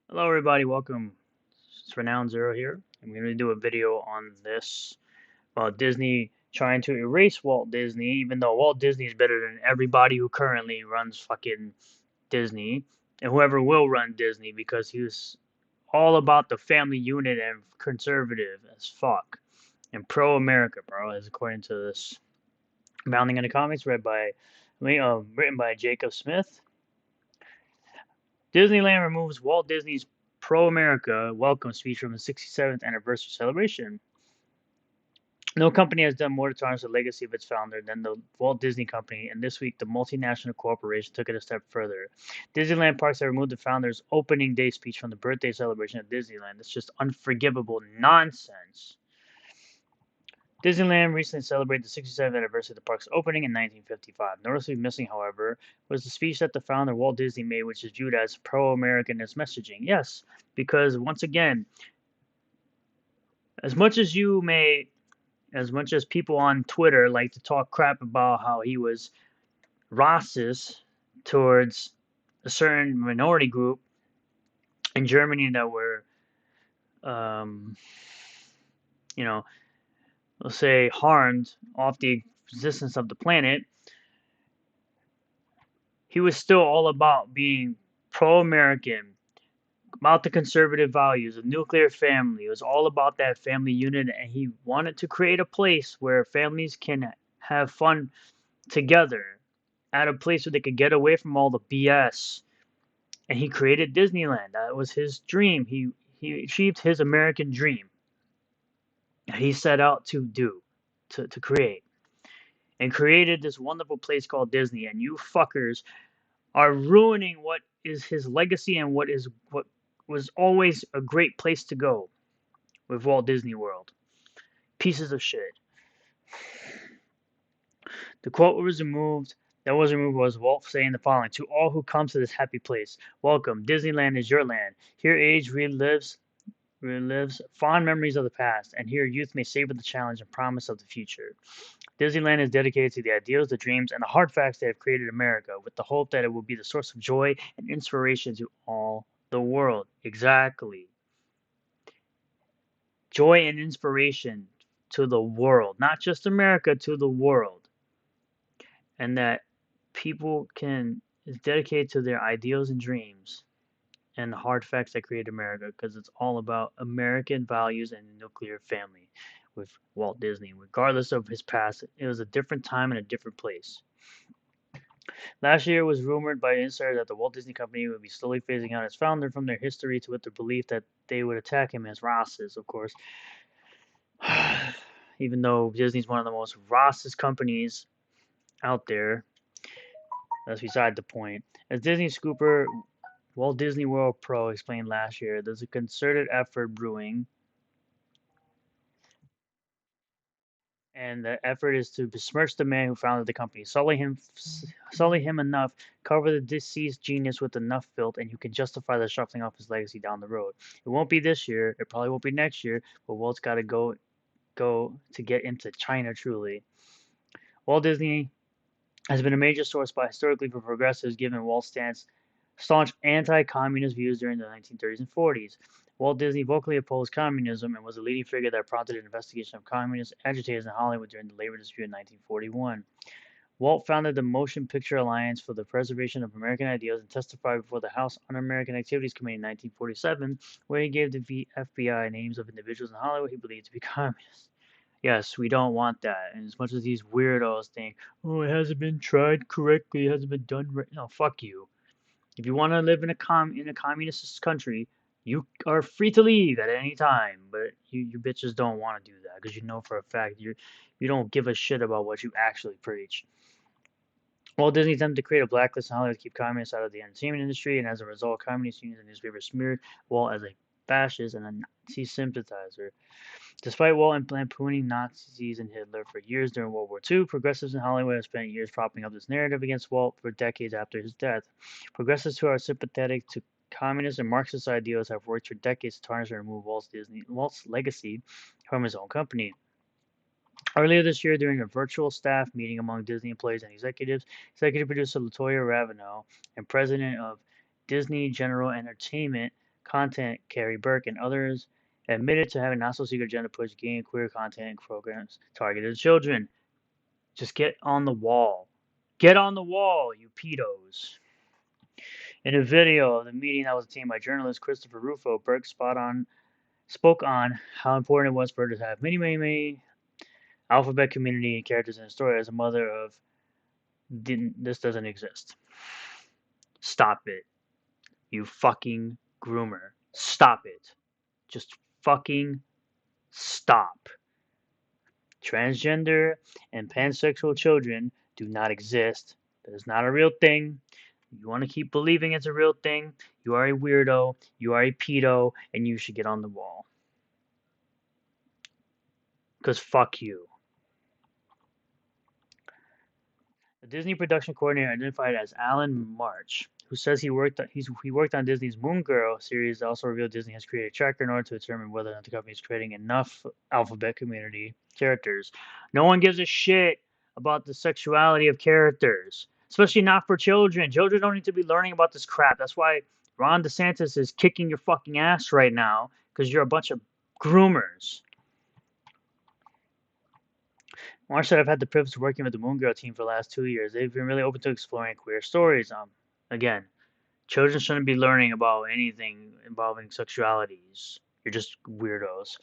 Hello everybody, welcome. It's Renowned Zero here. I'm going to do a video on this about Disney trying to erase Walt Disney, even though Walt Disney is better than everybody who currently runs fucking Disney and whoever will run Disney because he was all about the family unit and conservative as fuck and pro-America, bro, as according to this Bounding in the Comics written by Jacob Smith. Disneyland removes Walt Disney's pro-America welcome speech from the 67th anniversary celebration. No company has done more to tarnish the legacy of its founder than the Walt Disney Company, and this week the multinational corporation took it a step further. Disneyland Parks have removed the founder's opening day speech from the birthday celebration at Disneyland. It's just unforgivable nonsense. Disneyland recently celebrated the 67th anniversary of the park's opening in 1955. Noticeably missing, however, was the speech that the founder Walt Disney made, which is viewed as pro-American in its messaging. Yes, because once again, as much as you may, as much as people on Twitter like to talk crap about how he was racist towards a certain minority group in Germany that were, um, you know, let's say harmed off the existence of the planet, he was still all about being pro-American, about the conservative values, a nuclear family. It was all about that family unit, and he wanted to create a place where families can have fun together, at a place where they could get away from all the BS. And he created Disneyland. That was his dream. He achieved his American dream that he set out to do, to create, and created this wonderful place called Disney. And you fuckers are ruining what is his legacy and what was always a great place to go with Walt Disney World. Pieces of shit. The quote was removed was Walt saying the following: "To all who come to this happy place, welcome. Disneyland is your land. Here age relives fond memories of the past, and here youth may savor the challenge and promise of the future. Disneyland is dedicated to the ideals, the dreams, and the hard facts that have created America, with the hope that it will be the source of joy and inspiration to all the world." Exactly. Joy and inspiration to the world, not just America, to the world. And that people can is dedicated to their ideals and dreams and the hard facts that create America, because it's all about American values and the nuclear family with Walt Disney. Regardless of his past, it was a different time and a different place. Last year, it was rumored by insiders that the Walt Disney Company would be slowly phasing out its founder from their history with the belief that they would attack him as racist, of course. Even though Disney's one of the most racist companies out there, that's beside the point. As Disney scooper Walt Disney World Pro explained last year, there's a concerted effort brewing, and the effort is to besmirch the man who founded the company, sully him enough, cover the deceased genius with enough filth, and you can justify the shuffling off his legacy down the road. It won't be this year, it probably won't be next year, but Walt's got to go to get into China truly. Walt Disney has been a major source by historically for progressives, given Walt's staunch anti-communist views during the 1930s and 40s. Walt Disney vocally opposed communism and was a leading figure that prompted an investigation of communist agitators in Hollywood during the labor dispute in 1941. Walt founded the Motion Picture Alliance for the Preservation of American Ideals and testified before the House Un-American Activities Committee in 1947, where he gave the FBI names of individuals in Hollywood he believed to be communists. Yes, we don't want that. And as much as these weirdos think, oh, it hasn't been tried correctly, it hasn't been done right. No, fuck you. If you want to live in a communist country, you are free to leave at any time. But you bitches don't want to do that because you know for a fact you don't give a shit about what you actually preach. Walt Disney attempted to create a blacklist in Hollywood to keep communists out of the entertainment industry, and as a result, communist unions and newspapers smeared Walt as a fascist and a Nazi sympathizer. Despite Walt lampooning Nazis and Hitler for years during World War II, progressives in Hollywood have spent years propping up this narrative against Walt for decades after his death. Progressives who are sympathetic to communist and Marxist ideals have worked for decades to tarnish and remove Walt's legacy from his own company. Earlier this year, during a virtual staff meeting among Disney employees and executives, executive producer Latoya Ravenel and president of Disney General Entertainment, content, Carrie Burke, and others admitted to having not so secret agenda push gay and queer content and programs targeted at children. Just get on the wall. Get on the wall, you pedos. In a video of the meeting that was attended by journalist Christopher Rufo, Burke spoke on how important it was for her to have many alphabet community characters in the story. As a mother of, this doesn't exist. Stop it, you fucking groomer. Stop it. Just fucking stop. Transgender and pansexual children do not exist. That is not a real thing. You want to keep believing it's a real thing, you are a weirdo, you are a pedo, and you should get on the wall. Because fuck you. The Disney production coordinator identified as Alan March, who says he worked on Disney's Moon Girl series, also revealed Disney has created a tracker in order to determine whether or not the company is creating enough alphabet community characters. No one gives a shit about the sexuality of characters, especially not for children. Children don't need to be learning about this crap. That's why Ron DeSantis is kicking your fucking ass right now, because you're a bunch of groomers. Marsh said, I've had the privilege of working with the Moon Girl team for the last 2 years. They've been really open to exploring queer stories. Again, children shouldn't be learning about anything involving sexualities. You're just weirdos.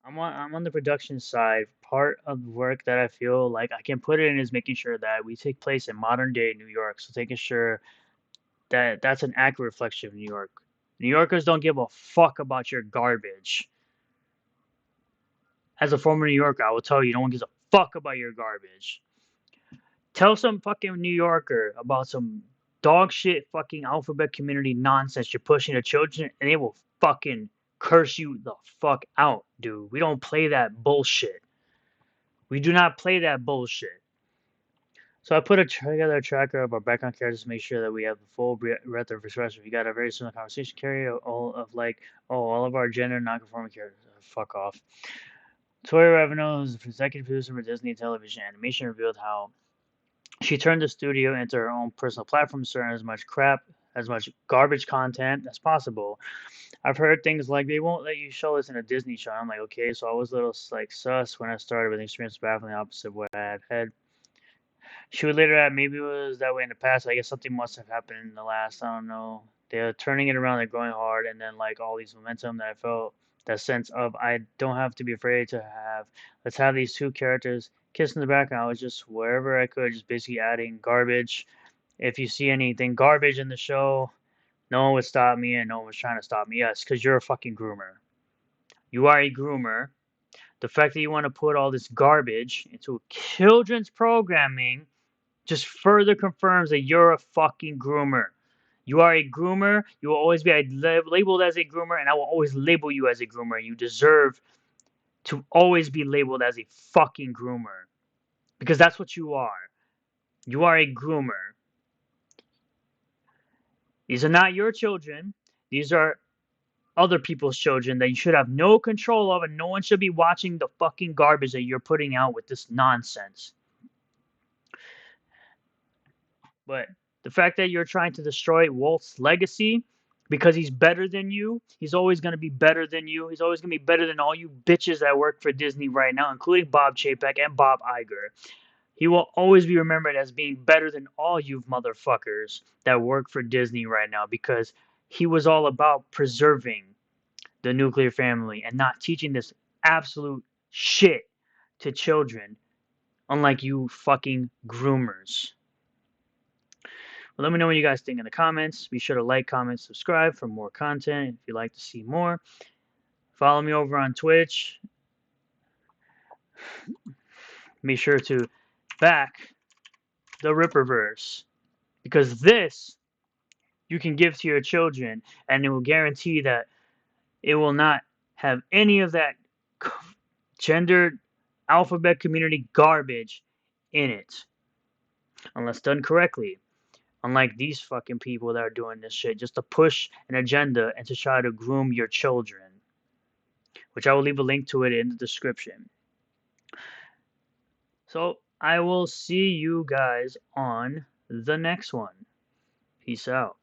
I'm on the production side. Part of the work that I feel like I can put it in is making sure that we take place in modern day New York. So making sure that that's an accurate reflection of New York. New Yorkers don't give a fuck about your garbage. As a former New Yorker, I will tell you, no one gives a fuck about your garbage. Tell some fucking New Yorker about some dog shit fucking alphabet community nonsense you're pushing to children, and they will fucking curse you the fuck out, dude. We don't play that bullshit. We do not play that bullshit. So I put together a tracker of our background characters to make sure that we have the full breadth of expression. We got a very similar conversation carry all of like, all of our gender non-conforming characters. Fuck off. Tori Ravenel, who's the executive producer for Disney Television Animation, revealed how she turned the studio into her own personal platform, sharing as much crap, as much garbage content as possible. I've heard things like they won't let you show this in a Disney show. I'm like, okay, so I was a little like sus when I started with the experience baffling the opposite of what I had had. She would later add, maybe it was that way in the past. I guess something must have happened in the last, I don't know. They're turning it around, they're going hard, and then like all these momentum that I felt, that sense of I don't have to be afraid to have. Let's have these two characters kiss in the background. I was just wherever I could, just basically adding garbage. If you see anything garbage in the show, no one would stop me, and no one was trying to stop me. Yes, because you're a fucking groomer. You are a groomer. The fact that you want to put all this garbage into children's programming just further confirms that you're a fucking groomer. You are a groomer. You will always be labeled as a groomer, and I will always label you as a groomer. You deserve to always be labeled as a fucking groomer, because that's what you are. You are a groomer. These are not your children. These are other people's children that you should have no control of, and no one should be watching the fucking garbage that you're putting out with this nonsense. But the fact that you're trying to destroy Walt's legacy because he's better than you, he's always going to be better than you. He's always going to be better than all you bitches that work for Disney right now, including Bob Chapek and Bob Iger. He will always be remembered as being better than all you motherfuckers that work for Disney right now, because he was all about preserving the nuclear family and not teaching this absolute shit to children, unlike you fucking groomers. Well, let me know what you guys think in the comments. Be sure to like, comment, subscribe for more content if you'd like to see more. Follow me over on Twitch. Be sure to back the Ripperverse, because this you can give to your children, and it will guarantee that it will not have any of that gendered alphabet community garbage in it, unless done correctly. Unlike these fucking people that are doing this shit just to push an agenda and to try to groom your children, which I will leave a link to it in the description. So I will see you guys on the next one. Peace out.